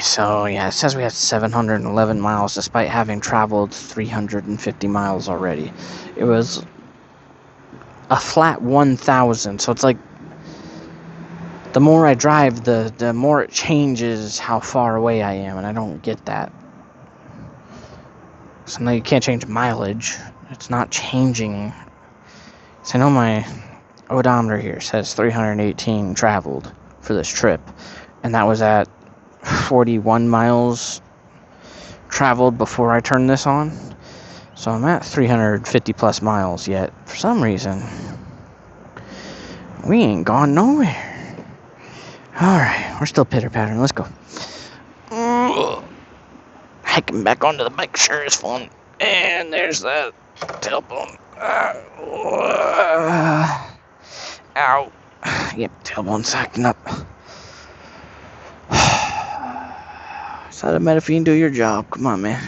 so yeah, it says we have 711 miles despite having traveled 350 miles already. It was a flat 1,000, so it's like the more I drive, the more it changes how far away I am, and I don't get that. So now you can't change mileage. It's not changing. So I know my odometer here says 318 traveled for this trip, and that was at 41 miles traveled before I turned this on. So I'm at 350 plus miles yet. For some reason, we ain't gone nowhere. Alright, we're still pitter-pattering. Let's go. Hiking back onto the bike sure is fun. And there's that tailbone. Ow. Yep, tailbone's acting up. Acetaminophen, do your job. Come on, man.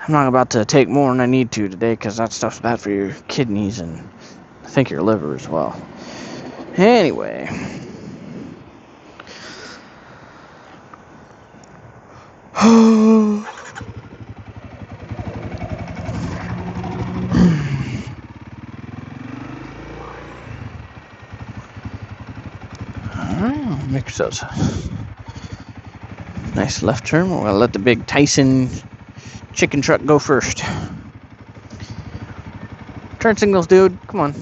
I'm not about to take more than I need to today because that stuff's bad for your kidneys and I think your liver as well. Anyway. Alright, make ourselves a nice left turn. We're gonna let the big Tyson chicken truck go first. Turn signals, dude. Come on.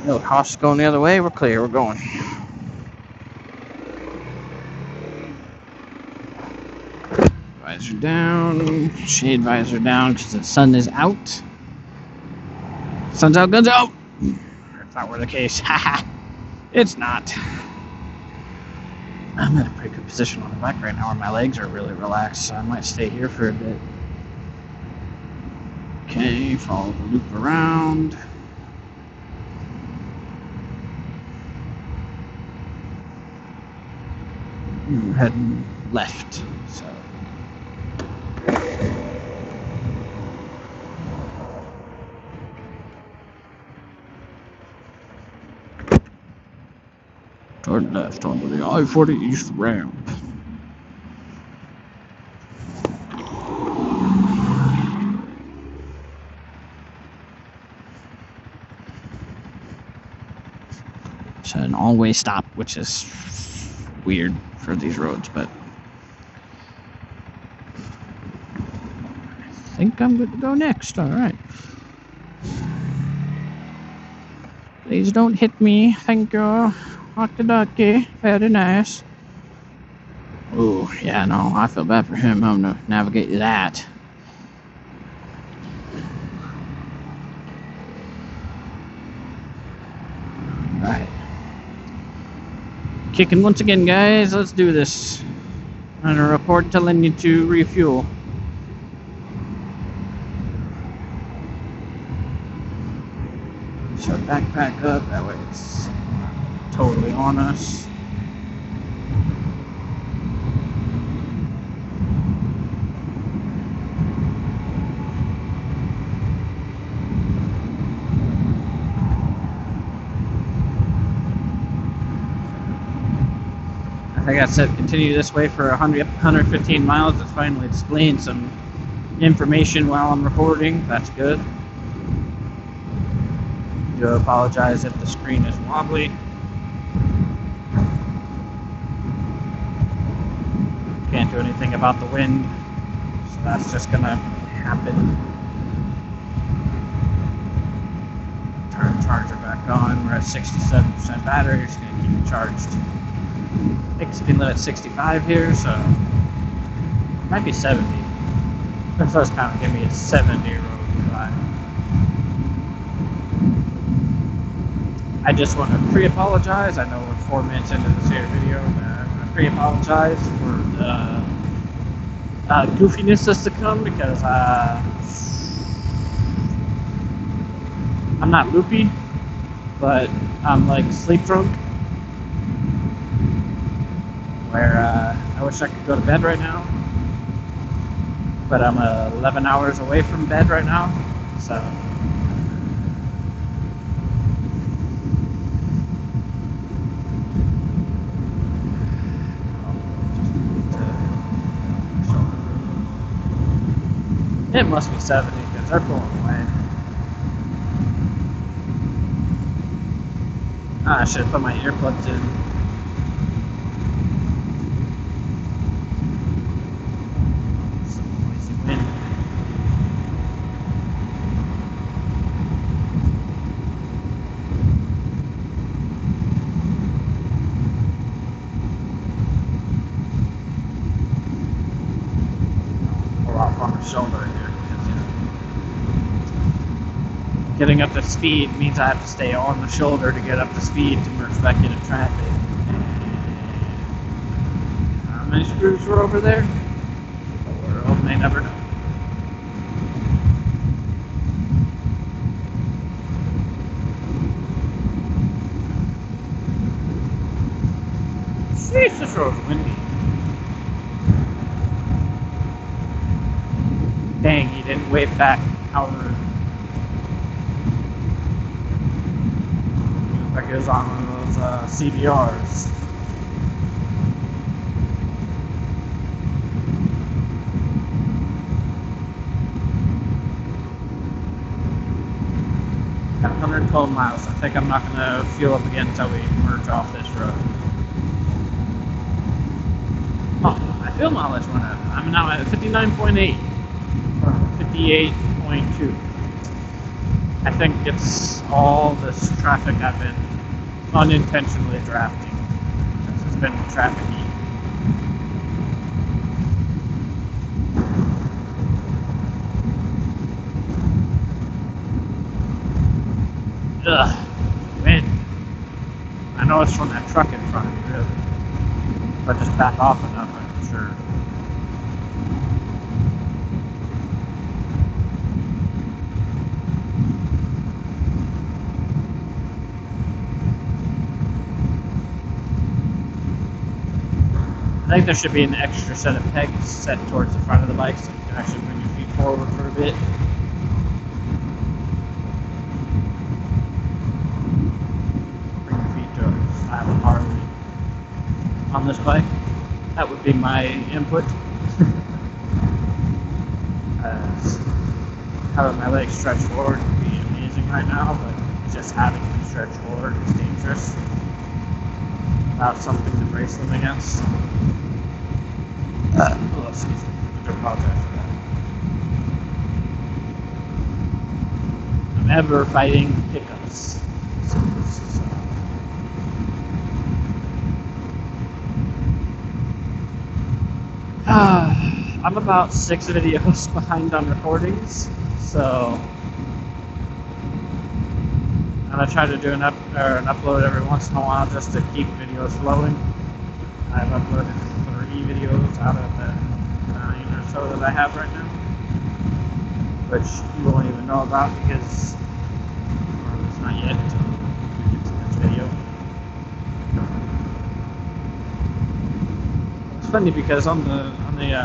No costs going the other way. We're clear. We're going. Visor down. Shade visor down because the sun is out. Sun's out, guns out. If that were the case, haha. It's not. I'm in a pretty good position on the bike right now where my legs are really relaxed, so I might stay here for a bit. Okay, follow the loop around. We're heading left, so. Turn left onto the I-40 East ramp. It's an all-way stop, which is weird for these roads, but I think I'm good to go next. All right. Please don't hit me. Thank you. Okie very nice. Oh, yeah, no, I feel bad for him having to navigate that. Alright. Kicking once again, guys. Let's do this. On a report telling you to refuel. So backpack up, that way it's totally on us. I think I said continue this way for 115 miles. It's finally displaying some information while I'm recording. That's good. I do apologize if the screen is wobbly. Can't do anything about the wind, so that's just gonna happen. Turn the charger back on. We're at 67% battery. Just gonna keep it charged. I think speed limit 65 here, so it might be 70. The first count gave me a 70 road drive. I just want to pre-apologize. I know we're 4 minutes into this here video, but I'm going to pre-apologize for the goofiness that's to come because I'm not loopy, but I'm like sleep drunk. Where I wish I could go to bed right now, but I'm 11 hours away from bed right now, so It must be 70 because they're pulling away. I should have put my earplugs in. Some noisy wind. Pull off on the shoulder here because, getting up to speed means I have to stay on the shoulder to get up to speed to merge back into traffic. How many screws were over there? The world may never know. Sheesh, this road's windy. Dang, he didn't wave back. However, like it was on one of those CBRs. Got 112 miles. I think I'm not going to fuel up again until we merge off this road. Oh, my fuel mileage went up. I'm now at 59.8 from 58.2. I think it's all this traffic I've been unintentionally drafting. It's been traffic-y. Ugh, wind. I know it's from that truck in front of me, really. But just back off enough, I'm sure. I think there should be an extra set of pegs set towards the front of the bike so you can actually bring your feet forward for a bit. Bring your feet to style of Harley on this bike. That would be my input. Having my legs stretched forward would be amazing right now, but just having them stretched forward is dangerous. Without something to brace them against. Oh, excuse me. I do apologize for that. I'm ever fighting hiccups. I'm about 6 videos behind on recordings, so I'm gonna try to do an upload every once in a while just to keep videos flowing. I've uploaded 3 videos out of the 9 or so that I have right now, which you won't even know about because it's not yet until we get to the next video. It's funny because on the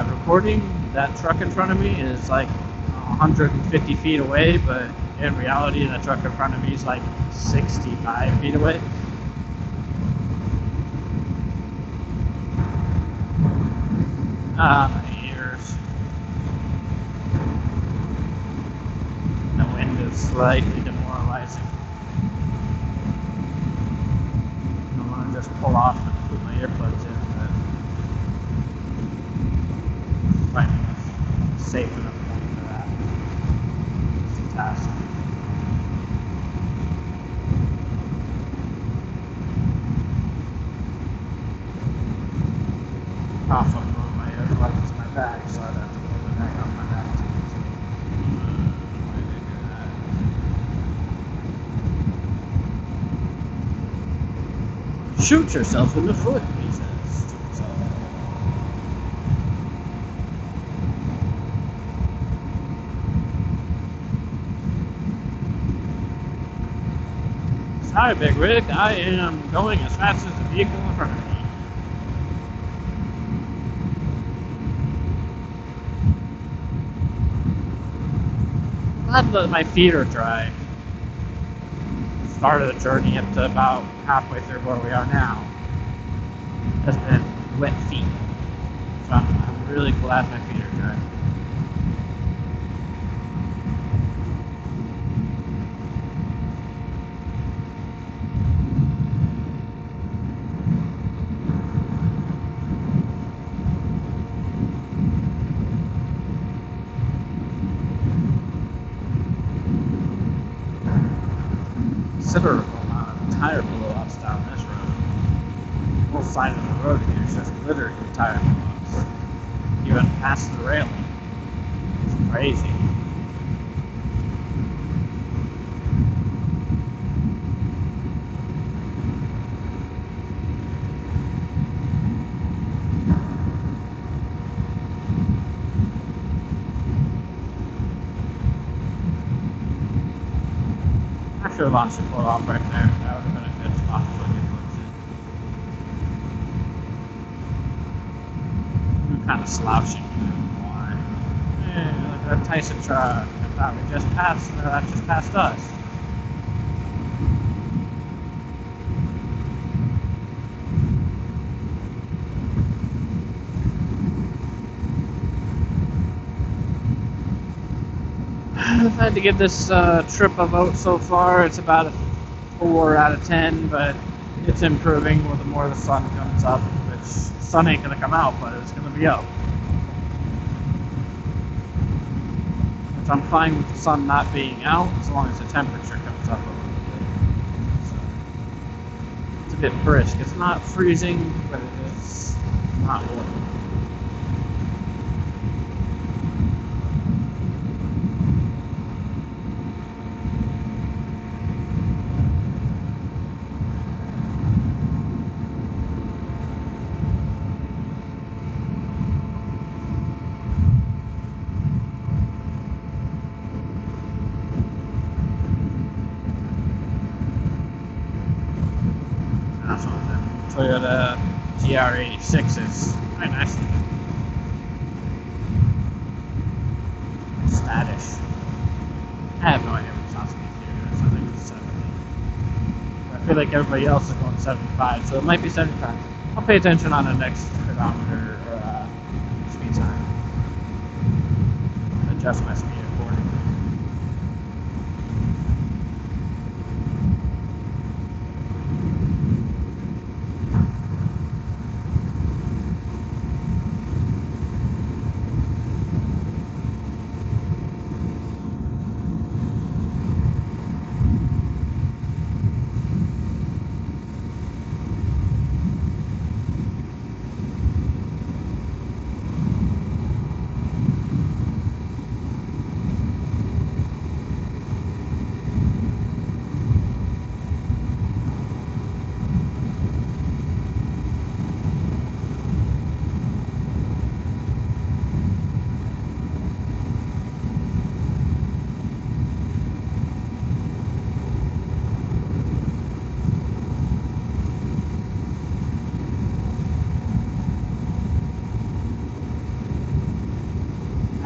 recording, that truck in front of me is like 150 feet away, but in reality, that truck in front of me is like 65 feet away. My ears. The wind is slightly demoralizing. I want to just pull off and put my earplugs in, but finding a safe enough point for that is the task. Off on my earplugs in my bag, so I'd have to put them back on my back. Shoot yourself in the foot, he says to himself. Sorry, Big Rick, I am going as fast as the vehicle in front of me. Glad that my feet are dry. Started the journey up to about halfway through where we are now. Has been wet feet. So I'm really glad my feet are dry. considerable amount of tire blowouts down this road. Both sides of the road here is just littered with tire blowouts. Even past the railing. It's crazy. I should have launched the pull off right there. That would have been a good spot to put your books in. I'm kind of slouching. Why? Look at that Tyson truck. I thought we just passed. That just passed us. I've had to give this trip a vote so far. It's about a 4 out of 10, but it's improving the more the sun comes up, which the sun ain't going to come out, but it's going to be up. Which I'm fine with the sun not being out as long as the temperature comes up a little bit. So it's a bit brisk. It's not freezing, but it is not warm. Toyota GR86 is very nice. Stylish. I have no idea what top speed here is. I think it's 70. I feel like everybody else is going 75, so it might be 75. I'll pay attention on the next speedometer or speed sign. Adjust my speed accordingly.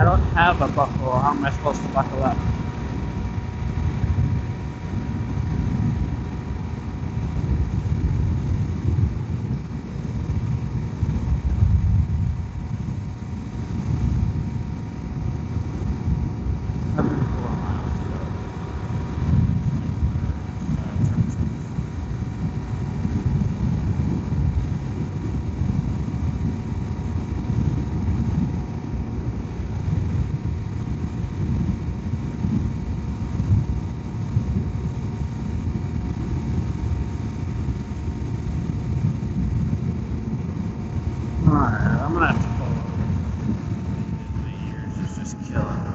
I don't have a buckle. How am I supposed to buckle up? Alright, I'm gonna have to pull over. My ears is just killing me.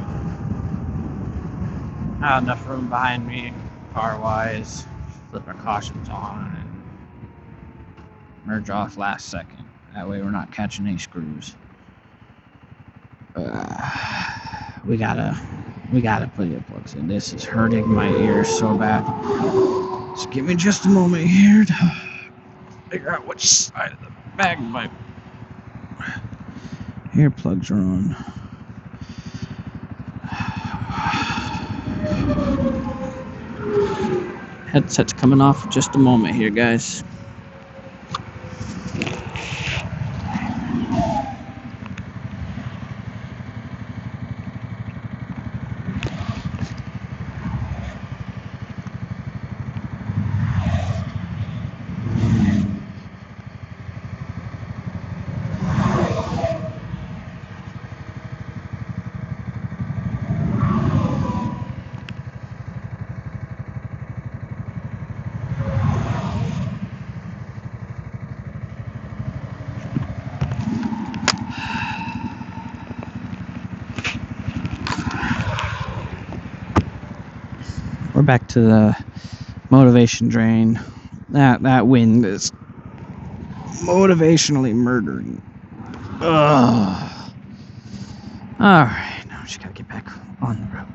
Not enough room behind me, car-wise. Flip our cautions on and merge off last second. That way we're not catching any screws. We gotta put earplugs in. This is hurting my ears so bad. Just give me just a moment here to figure out which side of the bag my earplugs are on. Headset's coming off in just a moment here, guys. we're back to the motivation drain. That wind is motivationally murdering. Ugh. Alright, now I just gotta get back on the road.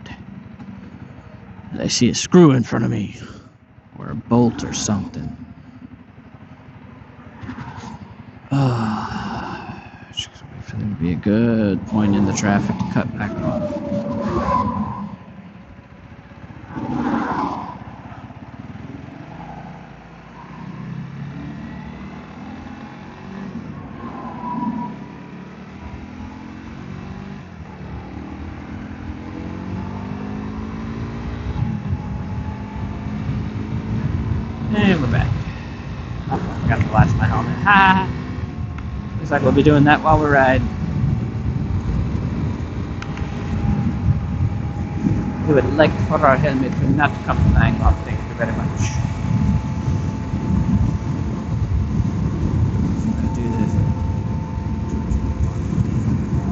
I see a screw in front of me, or a bolt or something. Just gonna wait for there to be a good point in the traffic to cut back off. And we're back. Oh, I forgot to latch my helmet. Ha! Looks like we'll be doing that while we ride. We would like for our helmet to not come flying off. Thank you very much. So I'm going to do this.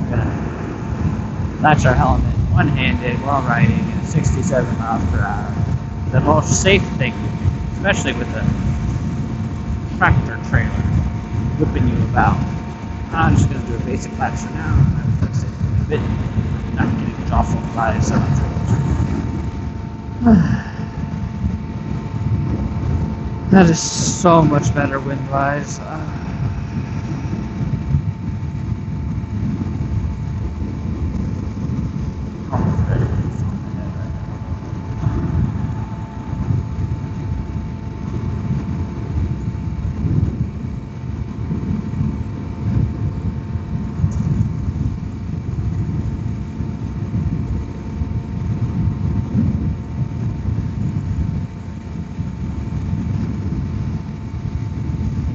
We're going to latch our helmet one-handed while riding at 67 miles per hour. The most safe thing, especially with a tractor trailer whipping you about. I'm just going to do a basic latch for now. I'm going to sit a bit, not getting jostled by several trailers. That is so much better wind-wise.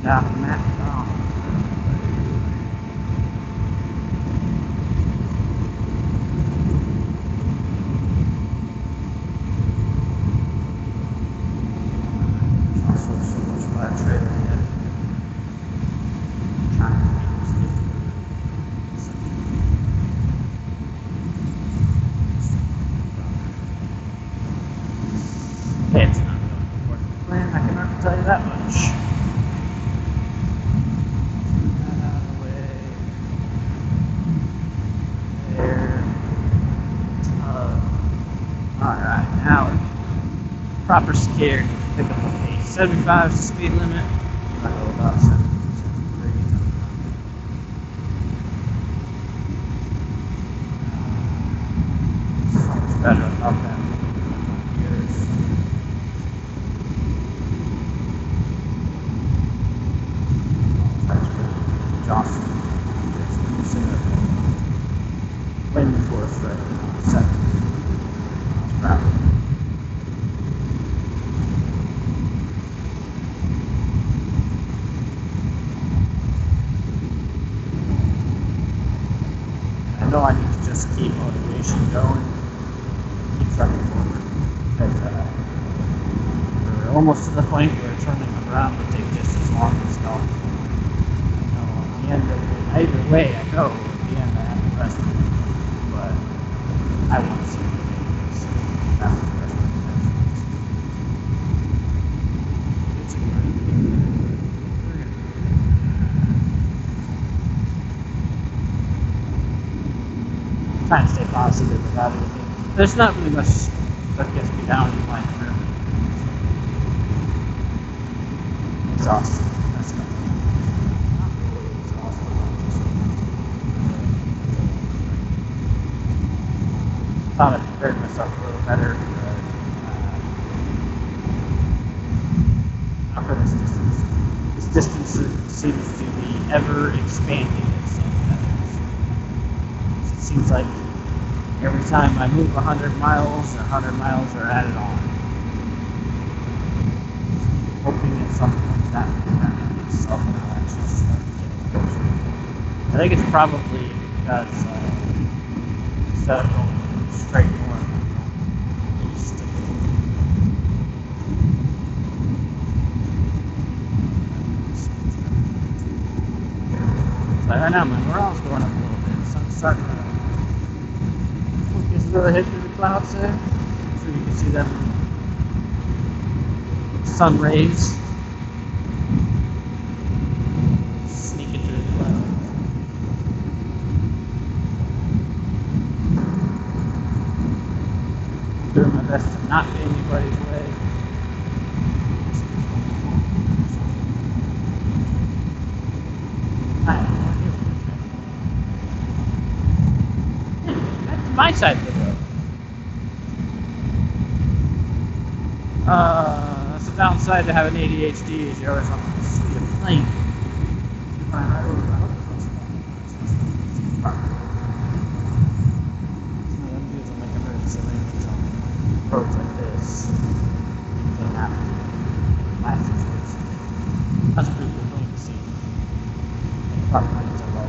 Down the map. There's also so much latch right ahead. It's not going according to plan, I can already tell you that much. Alright, now proper security. Pick up the pace. 75 is the speed limit. I'll go about 73. So much better about that. Johnson. Wind force right now. 7. I know I need to just keep motivation going, keep trucking forward, because we're almost to the point where turning around would take just as long as going. I know at the end of it, either way I go, at the end I have to rest it, but I want to see the videos. That's the rest of the It's a good trying to stay positive about it. There's not really much that gets me down in my career. Exhausted. That's not really exhausted. Thought I prepared myself a little better for this distance. This distance seems to be ever expanding. It seems like every time I move 100 miles, 100 miles are added on. Hoping at some point that itself will actually start getting closer. I think it's probably because instead of going straight north, I'm going east. So right now my morale's going up a little bit. The sun's starting to focus really hit through the clouds there. I'm sure you can see them sun rays sneaking through the clouds. Doing my best to not be anybody's way. That's my side of the road. That's the downside to having ADHD is you're always on the speed of plane. Roads like this can happen. Life situation. That's a pretty cool thing to see. Property lines are low.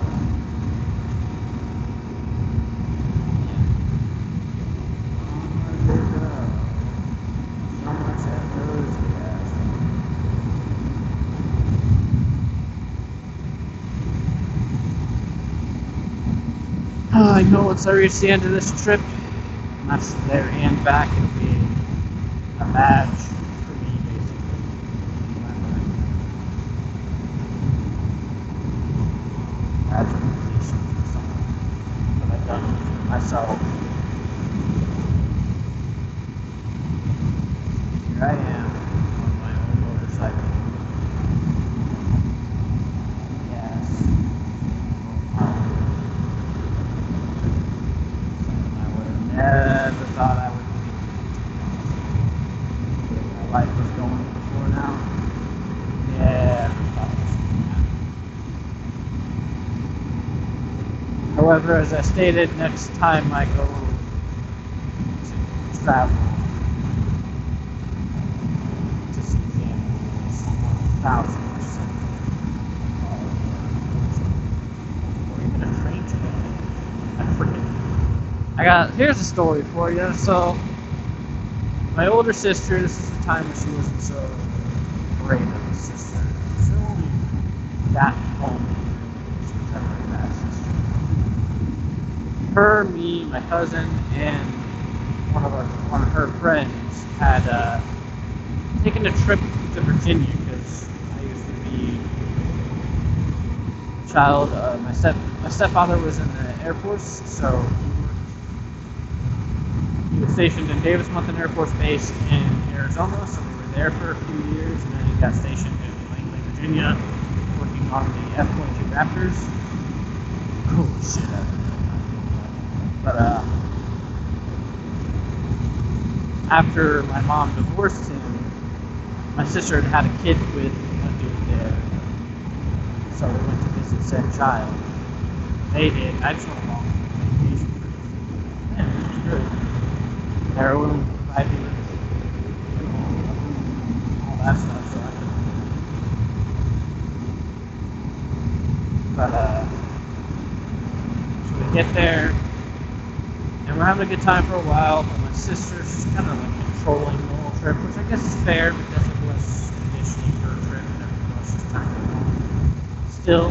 I know once I reach the end of this trip, and that's there and back, it'll be a badge for me, basically. Badge of completion for something that I've done myself. Here I am on my own motorcycle. Yes. Never thought I would be where my life was going before now. Never thought it was going to happen. However, as I stated, next time I go to travel to see family, it's 1,000%. Or even a train trip. I forget. Here's a story for you. So, my older sister, this is the time when she wasn't so great of a sister. She only got home. She was never a bad sister. Her, me, my cousin, and one of her friends had taken a trip to Virginia because I used to be a child. My stepfather was in the Air Force, so he was stationed in Davis Mountain Air Force Base in Arizona, so we were there for a few years, and then he got stationed in Langley, Virginia, working on the F-22 Raptors. Cool shit. But after my mom divorced him, my sister had a kid with a dude there, so we went to visit said child. They did. I just went along with the vacation. Yeah, it was good. They were willing to provide me with all that stuff, so I could. So we get there, and we're having a good time for a while, but my sister's kind of like controlling the whole trip, which I guess is fair because it was conditioning for a trip and everything else just time to go. Still,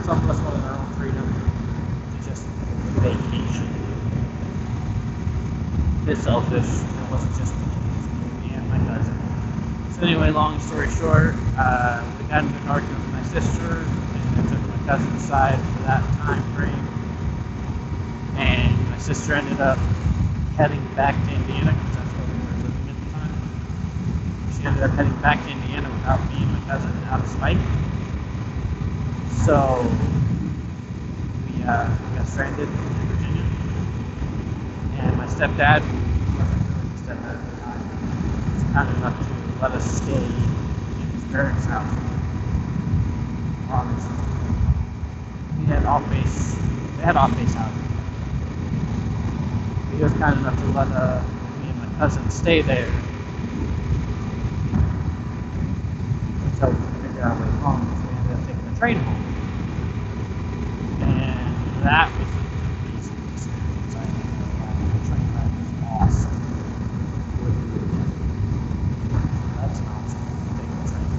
some of us wanted our own freedom to just vacation. Bit selfish. It wasn't just me and my cousin. So anyway, long story short, we got into an argument with my sister, and I took my cousin aside for that time frame. And my sister ended up heading back to Indiana because that's where we were living at the time. She ended up heading back to Indiana without me and my cousin out of spite. So we got stranded in Virginia. And my stepdad, who wasn't really my stepdad at the time, was kind enough to let us stay in his parents' house. They had off-base housing. He was kind enough to let me and my cousin stay there until we could figure out a way home. So we ended up taking the train home. And that was an amazing experience. I think the train ride was awesome. That's an option. Take the train.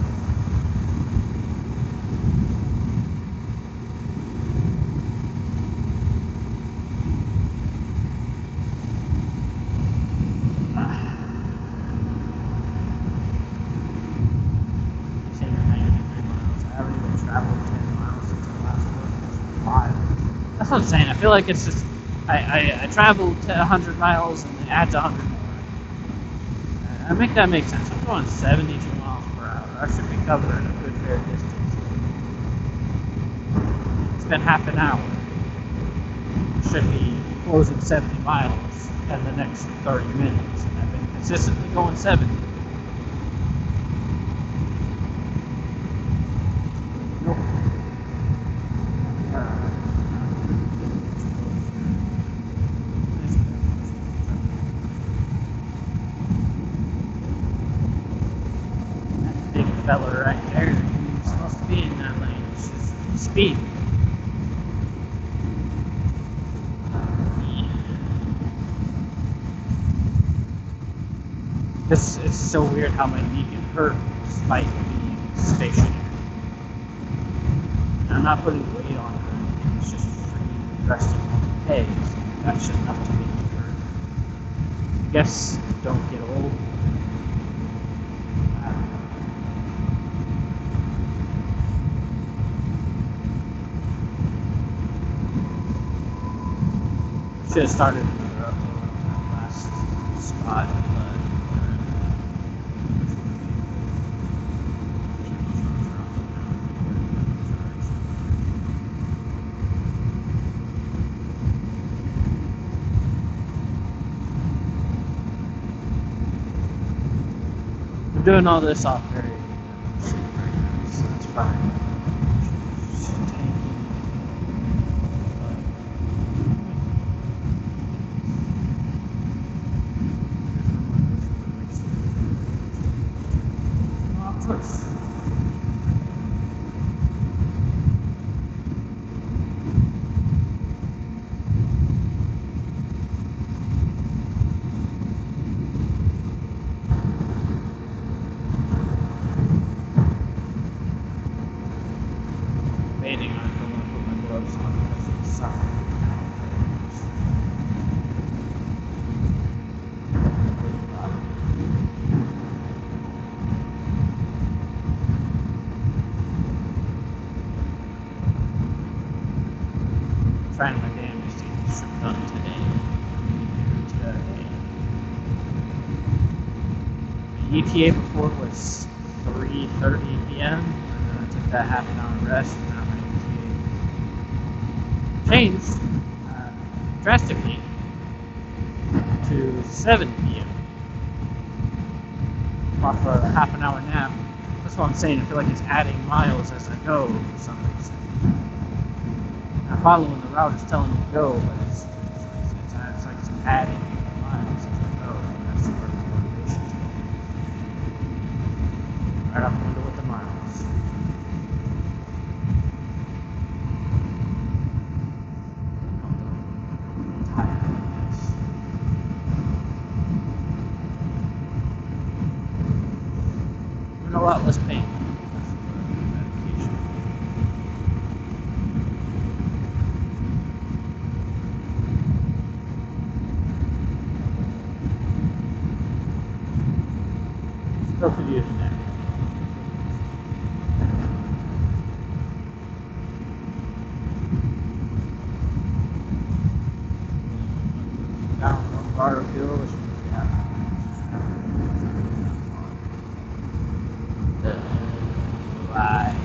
That's what I'm saying. I feel like it's just I traveled to 100 miles and it adds 100 more. I make that make sense. I'm going 72 miles per hour. I should be covering a good fair distance. It's been half an hour. Should be closing 70 miles in the next 30 minutes. And I've been consistently going 70. Nope. That big fella right there, he's supposed to be in that lane. It's just speed. It's so weird how my knee can hurt despite being stationary. And I'm not putting weight on it. It's just freaking resting on the pegs. That's enough to make me hurt. I guess don't get old. I don't know. Should have started another upload on that last spot. I'm doing all this off very cheap right now, so it's fine. Debating on if I want to put my gloves on because of the sun. Trying my damnedest to get this trip done today. The ETA before was 3:30 p.m. And then I took that half an hour rest, and now my ETA changed drastically to 7 p.m. off a half an hour nap. That's what I'm saying. I feel like it's adding miles as I go for some reason. I'm following the route it's telling me to go, but it's like it's adding miles as I go. That's the part of the motivation. Right up the window with the miles. I'm tired of this. I'm in a lot less pain because of the medication. Still could use that. Down from Barrow Hill, which we have. Why?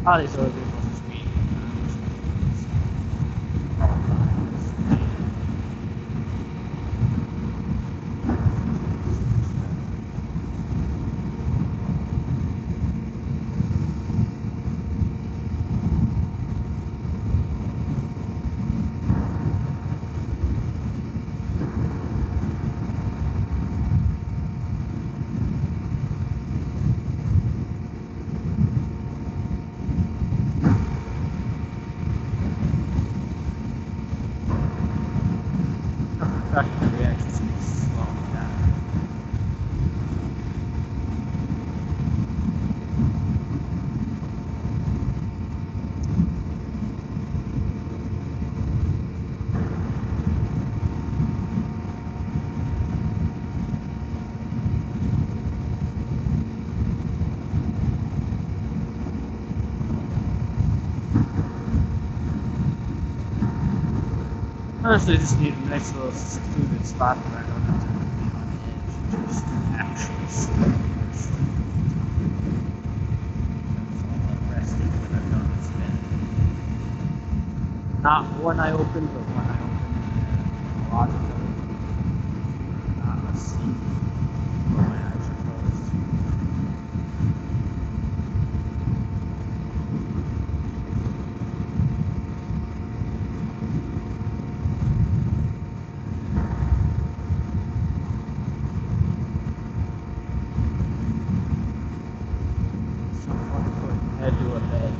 All these other vehicles are speed. The reaction speed is slowing down. honestly just need a nice little secluded spot that I don't have to be on edge. Just actually sleep. Resting that I've done has been not when I opened, but when I opened a lot of them. Not asleep when my eyes are closed. Someone put head to a bed.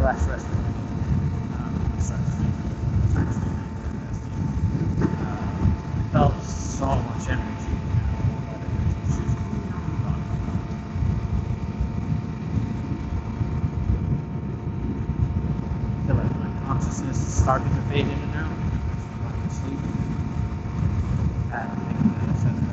Last resting. Felt so much energy. I feel like my consciousness is starting to fade in and out. I'm asleep. I don't think that I said that.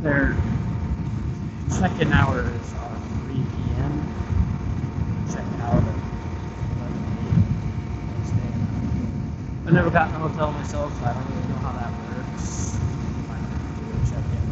Their check-in hours are 3 p.m. Check out at 11 a.m. I've never gotten a hotel myself, so I don't really know how that works. Might have to do a check-in.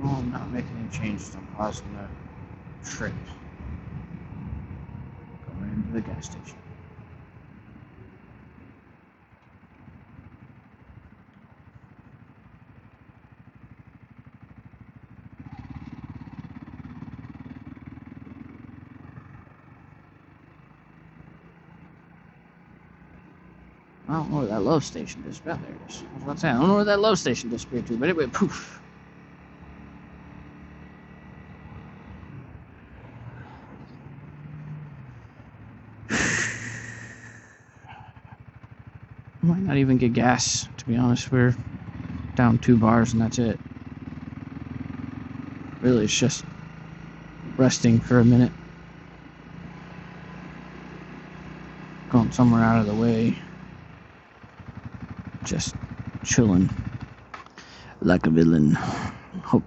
No, I'm not making any changes. I'm pausing the trip. Going into the gas station. I don't know where that love station disappeared. There it is. I was about to say, I don't know where that love station disappeared to, but it went poof. Might not even get gas, to be honest. We're down 2 bars and that's it. Really, it's just resting for a minute. Going somewhere out of the way. Just chilling like a villain. Hope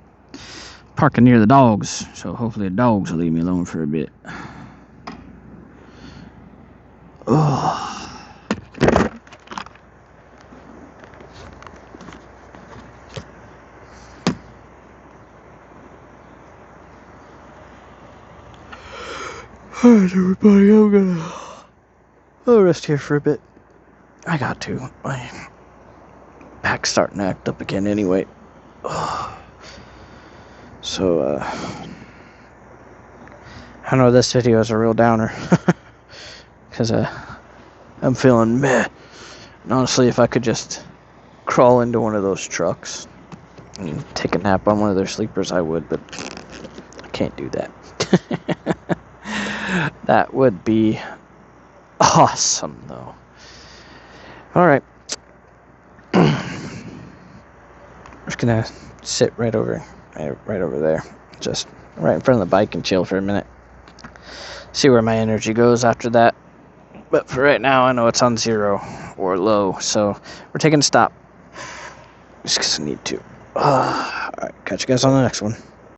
parking near the dogs, so hopefully the dogs will leave me alone for a bit. Oh. Alright, everybody, I'll rest here for a bit. I got to. My back's starting to act up again anyway. So, I know this video is a real downer. Because, I'm feeling meh. And honestly, if I could just crawl into one of those trucks and take a nap on one of their sleepers, I would, but I can't do that. That would be awesome, though. Alright. I'm just gonna sit right over there. Just right in front of the bike and chill for a minute. See where my energy goes after that. But for right now, I know it's on 0 or low, so we're taking a stop. Just because I need to. Alright, catch you guys on the next one.